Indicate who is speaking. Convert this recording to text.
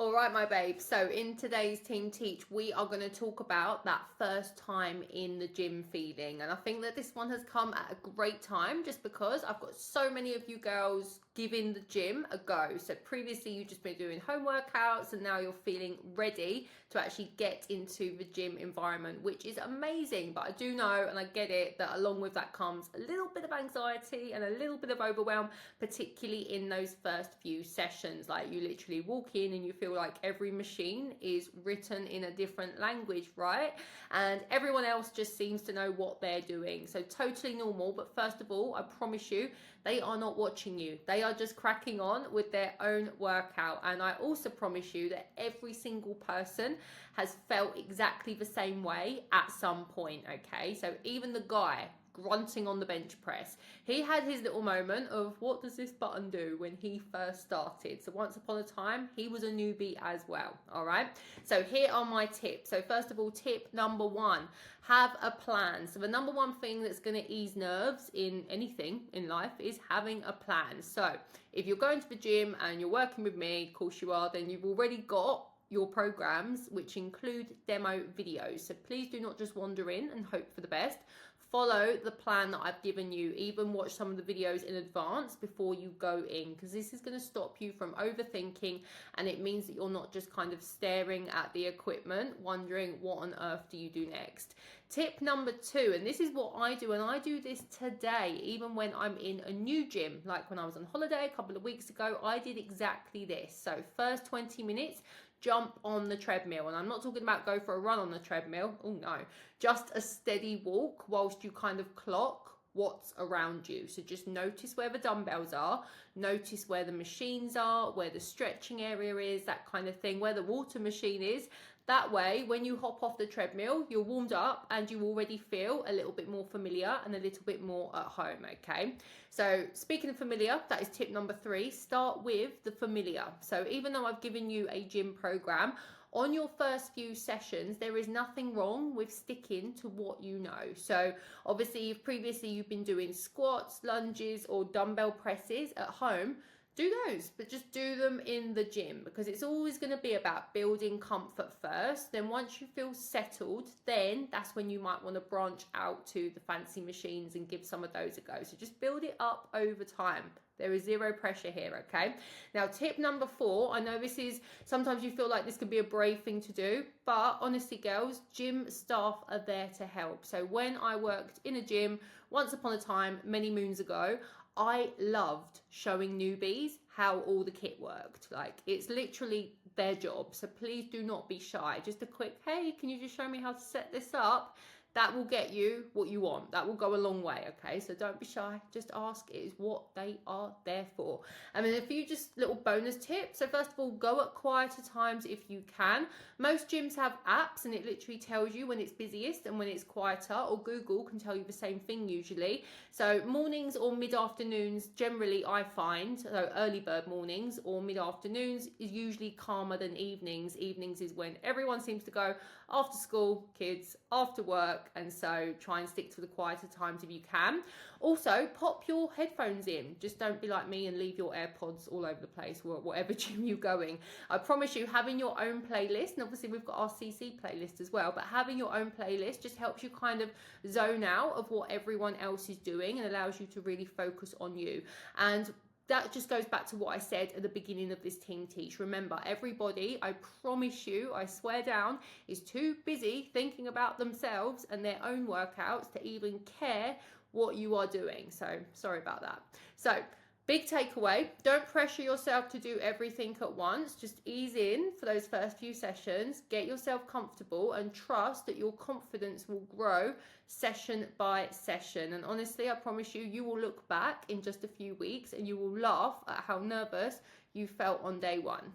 Speaker 1: All right, my babe. So in today's Team Teach, we are going to talk about that first time in the gym feeling. And I think that this one has come at a great time just because I've got so many of you girls giving the gym a go. So previously you've just been doing home workouts and now you're feeling ready to actually get into the gym environment, which is amazing. But I do know, and I get it, that along with that comes a little bit of anxiety and a little bit of overwhelm, particularly in those first few sessions. Like you literally walk in and you feel like every machine is written in a different language, right? And everyone else just seems to know what they're doing. So totally normal. But first of all, I promise you, they are not watching you. They are just cracking on with their own workout. And I also promise you that every single person has felt exactly the same way at some point, okay? So even the guy grunting on the bench press, he had his little moment of what does this button do when he first started. So once upon a time, he was a newbie as well, all right? So here are my tips. So first of all, tip number one, have a plan. So the number one thing that's going to ease nerves in anything in life is having a plan. So if you're going to the gym and you're working with me, of course you are, then you've already got your programs which include demo videos. So please do not just wander in and hope for the best. Follow the plan that I've given you. Even watch some of the videos in advance before you go in, because this is going to stop you from overthinking, and it means that you're not just kind of staring at the equipment wondering what on earth do you do next. Tip number two, and this is what I do, and I do this today even when I'm in a new gym. Like when I was on holiday a couple of weeks ago, I did exactly this. So first 20 minutes, jump on the treadmill. And I'm not talking about go for a run on the treadmill. Oh no, just a steady walk whilst you kind of clock what's around you. So just notice where the dumbbells are, notice where the machines are, where the stretching area is, that kind of thing, where the water machine is. That way, when you hop off the treadmill, you're warmed up and you already feel a little bit more familiar and a little bit more at home, okay? So speaking of familiar, that is tip number three. Start with the familiar. So even though I've given you a gym program, on your first few sessions, there is nothing wrong with sticking to what you know. So obviously, if previously you've been doing squats, lunges, or dumbbell presses at home, do those, but just do them in the gym, because it's always going to be about building comfort first. Then once you feel settled, then that's when you might want to branch out to the fancy machines and give some of those a go. So just build it up over time. There is zero pressure here, okay? Now, tip number four, I know this is, sometimes you feel like this can be a brave thing to do, but honestly, girls, gym staff are there to help. So when I worked in a gym, once upon a time, many moons ago, I loved showing newbies how all the kit worked. Like, it's literally their job. So please do not be shy. Just a quick, hey, can you just show me how to set this up? That will get you what you want. That will go a long way, okay? So don't be shy. Just ask. It is what they are there for. And then a few just little bonus tips. So first of all, go at quieter times if you can. Most gyms have apps and it literally tells you when it's busiest and when it's quieter, or Google can tell you the same thing usually. So mornings or mid-afternoons, generally I find, so early bird mornings or mid-afternoons is usually calmer than evenings. Evenings is when everyone seems to go after school, kids, after work, and so try and stick to the quieter times if you can. Also, pop your headphones in. Just don't be like me and leave your AirPods all over the place or whatever gym you're going. I promise you, having your own playlist, and obviously we've got our CC playlist as well, but having your own playlist just helps you kind of zone out of what everyone else is doing and allows you to really focus on you. And that just goes back to what I said at the beginning of this Team Teach. Remember, everybody, I promise you, I swear down, is too busy thinking about themselves and their own workouts to even care what you are doing. So sorry about that. So big takeaway, don't pressure yourself to do everything at once. Just ease in for those first few sessions, get yourself comfortable and trust that your confidence will grow session by session. And honestly, I promise you, you will look back in just a few weeks and you will laugh at how nervous you felt on day one.